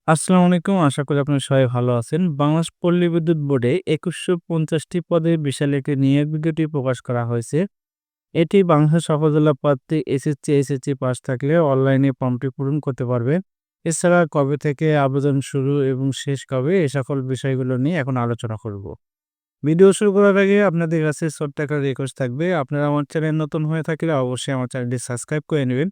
আসসালামু আলাইকুম। আশা করি আপনারা সবাই ভালো আছেন। বাংলাদেশ পল্লী বিদ্যুৎ বোর্ডে ২১৫০ টি পদে বিশাল একটি নিয়োগ বিজ্ঞপ্তি প্রকাশ করা হয়েছে। এটি বাংলাদেশের সকল জেলা প্রার্থী এসএসসি, এইচএসসি পাস থাকলে অনলাইনে ফর্মটি পূরণ করতে পারবে। এছাড়া কবে থেকে আবেদন শুরু এবং শেষ কবে এ সকল বিষয়গুলো নিয়ে এখন আলোচনা করব। ভিডিও শুরু করার আগে আপনাদের কাছে ছোট্ট একটা রিকোয়েস্ট থাকবে। আপনারা আমার চ্যানেল নতুন হয়ে থাকলে অবশ্যই আমার চ্যানেলটি সাবস্ক্রাইব করে নেবেন।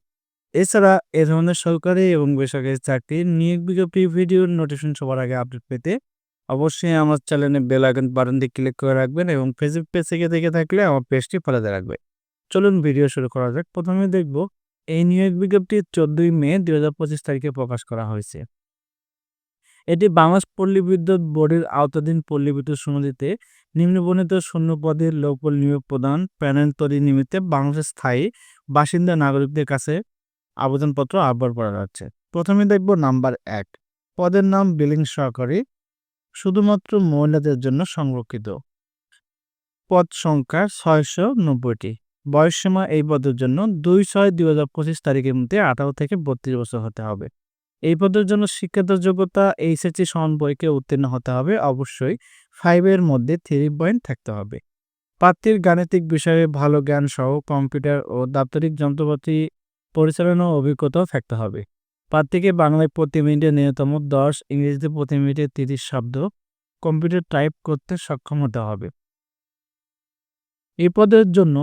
এছাড়া এ ধরনের সরকারি এবং বেসরকারি চাকরির নিয়োগ বিজ্ঞপ্তি ভিডিওর নোটিফিকেশন সবার আগে আপডেট পেতে অবশ্যই আমার চ্যানেলে বেল আইকন বাটনটি ক্লিক করে রাখবেন এবং ফেসবুক পেজ থেকে দেখে থাকলে আমার পেজটি ফলো দিয়ে রাখবেন। চলুন ভিডিও শুরু করা যাক। প্রথমে দেখব এই নিয়োগ বিজ্ঞপ্তি ১৪ই মে ২০২৫ তারিখে প্রকাশ করা হয়েছে। এটি বাংলাদেশ পল্লী বিদ্যুৎ বোর্ডের আওতাধীন পল্লী বিদ্যুৎ সমিতিতে নিম্নবর্ণিত শূন্য পদে লোকবল নিয়োগ প্রদান প্যানেল তৈরি নিমিত্তে বাংলাদেশের স্থায়ী বাসিন্দা নাগরিকদের কাছে আবেদনপত্র আহ্বান করা যাচ্ছে। প্রথমে দেখব নাম্বার ১, পদের নাম বিলিং সহকারী, শুধুমাত্র মহিলাদের জন্য সংরক্ষিত। পদ সংখ্যা ৬৯০টি। বয়সসীমা এই পদের জন্য ২/৬/২০২৫ তারিখের মধ্যে ১৮ থেকে ৩২ বছর হতে হবে। এই পদের জন্য শিক্ষাগত যোগ্যতা এইচএসসি সমান পরীক্ষায় উত্তীর্ণ হতে হবে। অবশ্যই 5 এর মধ্যে 3 পয়েন্ট থাকতে হবে। প্রার্থীর গাণিতিক বিষয়ে ভালো জ্ঞান সহ কম্পিউটার ও দাপ্তরিক যন্ত্রপাতি পরিচালনার অভিজ্ঞতাও থাকতে হবে। প্রার্থীকে বাংলায় প্রতি মিনিটে ন্যূনতম 10, ইংরেজিতে প্রতি মিনিটে 30 শব্দ কম্পিউটার টাইপ করতে সক্ষম হতে হবে। এই পদের জন্য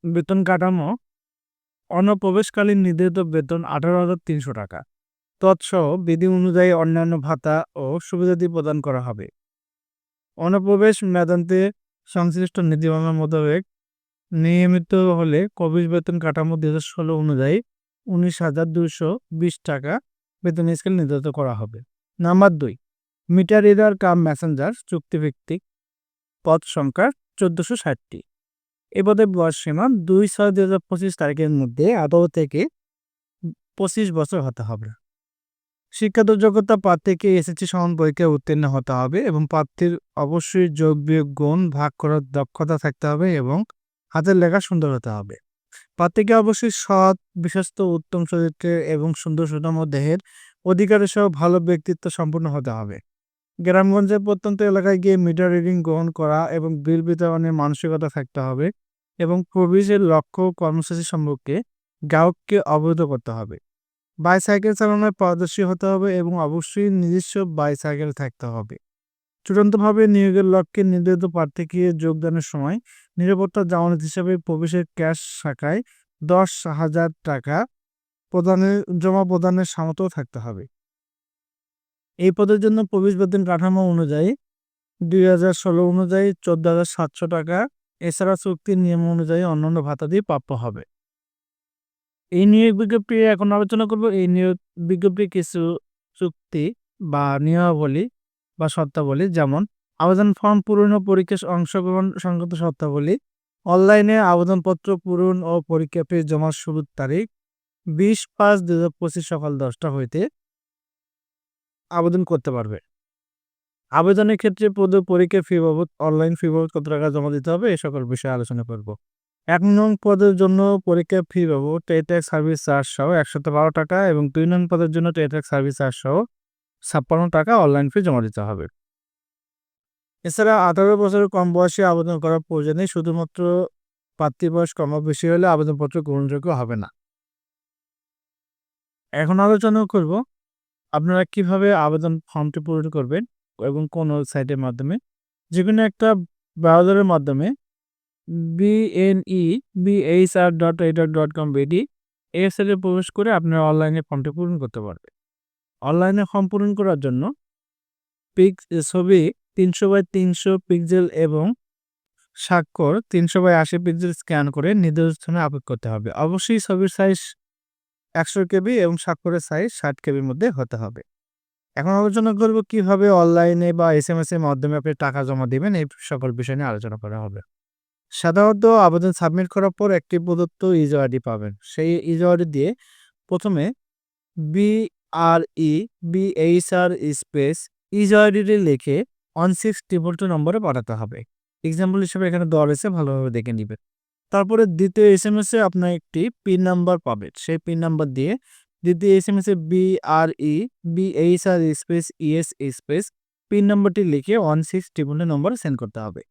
বেতন কাঠামো অনুপ্রবেশকালীন নির্ধারিত বেতন 18,৩০০ টাকা। তৎসহ বিধি অনুযায়ী অন্যান্য ভাতা ও সুবিধাদি প্রদান করা হবে। অনুপ্রবেশ মেয়াদান্তে সংশ্লিষ্ট নীতিমালা মোতাবেক নিয়মিত হলে কবির বেতন কাঠামো ২০১৬ অনুযায়ী ১৯,২২০ টাকা বেতন স্কেল নির্ধারিত করা হবে। Number ২, meter reader cum messenger চুক্তিভিত্তিক, পদ সংখ্যা ১৪৬০টি। এ পদে বয়সসীমা ২/৬/২০২৫ তারিখের মধ্যে ১৮ থেকে ২৫ বছর হতে হবে। শিক্ষাগত যোগ্যতা প্রার্থীকে এসএসসি সমান পরীক্ষায় উত্তীর্ণ হতে হবে এবং প্রার্থীর অবশ্যই যোগ বিয়োগ গুণ ভাগ করার দক্ষতা থাকতে হবে এবং হাতের লেখা সুন্দর হতে হবে। প্রার্থীকে অবশ্যই সৎ, বিশ্বস্ত, উত্তম চরিত্রের এবং সুন্দর সুঠাম দেহের অধিকারী সহ ভালো ব্যক্তিত্ব সম্পন্ন হতে হবে। গ্রামগঞ্জের প্রত্যন্ত এলাকায় গিয়ে মিটার রিডিং গ্রহণ করা এবং বিল বিতরণের মানসিকতা থাকতে হবে এবং প্রবেশের লক্ষ্য ও কর্মসূচি সম্পর্কে গ্রাহককে অবহিত করতে হবে। বাইসাইকেল চালানোয় পারদর্শী হতে হবে এবং অবশ্যই নিজস্ব বাইসাইকেল থাকতে হবে। চূড়ান্তভাবে নিয়োগের লক্ষ্যে নির্ধারিত প্রার্থীকে যোগদানের সময় নিরাপত্তা জামানত হিসাবে প্রবেশের ক্যাশ শাখায় ১০,০০০ টাকা জমা প্রদানের সামর্থ্য থাকতে হবে। এই পদের জন্য প্রবেশ বেতন কাঠামো অনুযায়ী ২০১৬ অনুযায়ী ১৪,৭০০ টাকা। এছাড়া চুক্তির নিয়ম অনুযায়ী অন্যান্য ভাতাদি প্রাপ্য হবে। এই নিয়োগ বিজ্ঞপ্তি এখন আলোচনা করব। এই নিয়োগ বিজ্ঞপ্তির কিছু চুক্তি বা নিয়মাবলী বা শর্তাবলী, যেমন আবেদন ফর্ম পূরণ ও পরীক্ষায় অংশগ্রহণ সংক্রান্ত শর্তাবলী। অনলাইনে আবেদনপত্র পূরণ ও পরীক্ষা ফি জমার শুরুর তারিখ ২০/৫/২০২৫ সকাল ১০টা হইতে আবেদন করতে পারবে। আবেদনের ক্ষেত্রে পরীক্ষা ফি বাবদ অনলাইন ফি বাবদ কত টাকা জমা দিতে হবে এ সকল বিষয়ে আলোচনা করব। ১ নং পদের জন্য পরীক্ষা ফি বাবদ টেট্যাক্স সার্ভিস চার্জ সহ ১১২ টাকা এবং ২ নং পদের জন্য টেট্যাক্স সার্ভিস চার্জ সহ ৫৬ টাকা অনলাইন ফি জমা দিতে হবে। এছাড়া ১৮ বছরের কম বয়সে আবেদন করার প্রয়োজন নেই। শুধুমাত্র প্রার্থীর বয়স কম বেশি হলে আবেদনপত্র গ্রহণযোগ্য হবে না। এখন আলোচনা করব আপনারা কিভাবে আবেদন ফর্মটি পূরণ করবেন এবং কোন ওয়েবসাইটের মাধ্যমে। যেকোনো একটা ব্রাউজারের মাধ্যমে bneBHR.edoc.com.bd এই ওয়েবসাইটে প্রবেশ করে আপনারা অনলাইনে ফর্মটি পূরণ করতে পারবেন। অনলাইনে ফর্ম পূরণ করার জন্য ছবি ৩০০x৩০০ পিক্সেল এবং স্বাক্ষর ৩০০x৮০ পিক্সেল স্ক্যান করে নির্দিষ্ট স্থানে আপলোড করতে হবে। অবশ্যই ছবির সাইজ ১০০ কেবি এবং স্বাক্ষরের সাইজ ৬০ কেবির মধ্যে হতে হবে। এখন আলোচনা করব কিভাবে অনলাইনে বা এসএমএস এর মাধ্যমে আপনি টাকা জমা দিবেন, এই সকল বিষয় নিয়ে আলোচনা করা হবে। সাধারণত আবেদন সাবমিট করার পর একটি প্রদত্ত ইউজার আইডি পাবেন। সেই ইউজার আইডি দিয়ে প্রথমে BREBHR স্পেস ইউজার আইডি লিখে 1622 নম্বরে পাঠাতে হবে। এক্সাম্পল হিসেবে এখানে দেওয়া রয়েছে, ভালোভাবে দেখে নিবেন। তারপরে দ্বিতীয় এসএমএস এ আপনার একটি পিন নাম্বার পাবেন। সেই পিন নাম্বার দিয়ে দ্বিতীয় এসএমএস এ BRE space ES space pin নম্বরটি লিখে 16 নম্বরে সেন্ড করতে হবে।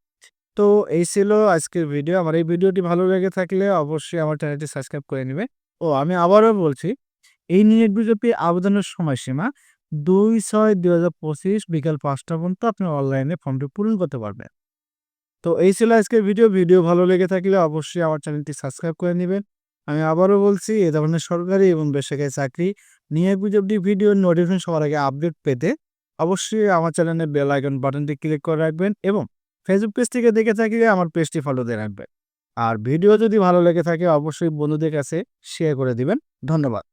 তো এই ছিল আজকের ভিডিও। আমার এই ভিডিওটি ভালো লেগে থাকলে অবশ্যই আমার চ্যানেলটি সাবস্ক্রাইব করে নিবে। ও আমি আবারও বলছি, এই নিয়োগ বিজ্ঞপ্তি আবেদনের সময়সীমা ২/৬/২০২৫ বিকাল ৫টা পর্যন্ত আপনি অনলাইনে ফর্মটি পূরণ করতে পারবেন। তো এই ছিল আজকের ভিডিও। ভিডিও ভালো লেগে থাকলে অবশ্যই আমার চ্যানেলটি সাবস্ক্রাইব করে নিবেন। আমি আবারও বলছি, এ ধরনের সরকারি এবং বেসরকারি চাকরি নিয়োগ বিজ্ঞপ্তি ভিডিওর নোটিফিকেশন সবার আগে আপডেট পেতে অবশ্যই আমার চ্যানেলের বেল আইকন বাটনটি ক্লিক করে রাখবেন এবং ফেসবুক পেজ থেকে দেখে থাকলে আমার পেজটি ফলো দিয়ে রাখবেন। আর ভিডিও যদি ভালো লেগে থাকে অবশ্যই বন্ধুদের কাছে শেয়ার করে দিবেন। ধন্যবাদ।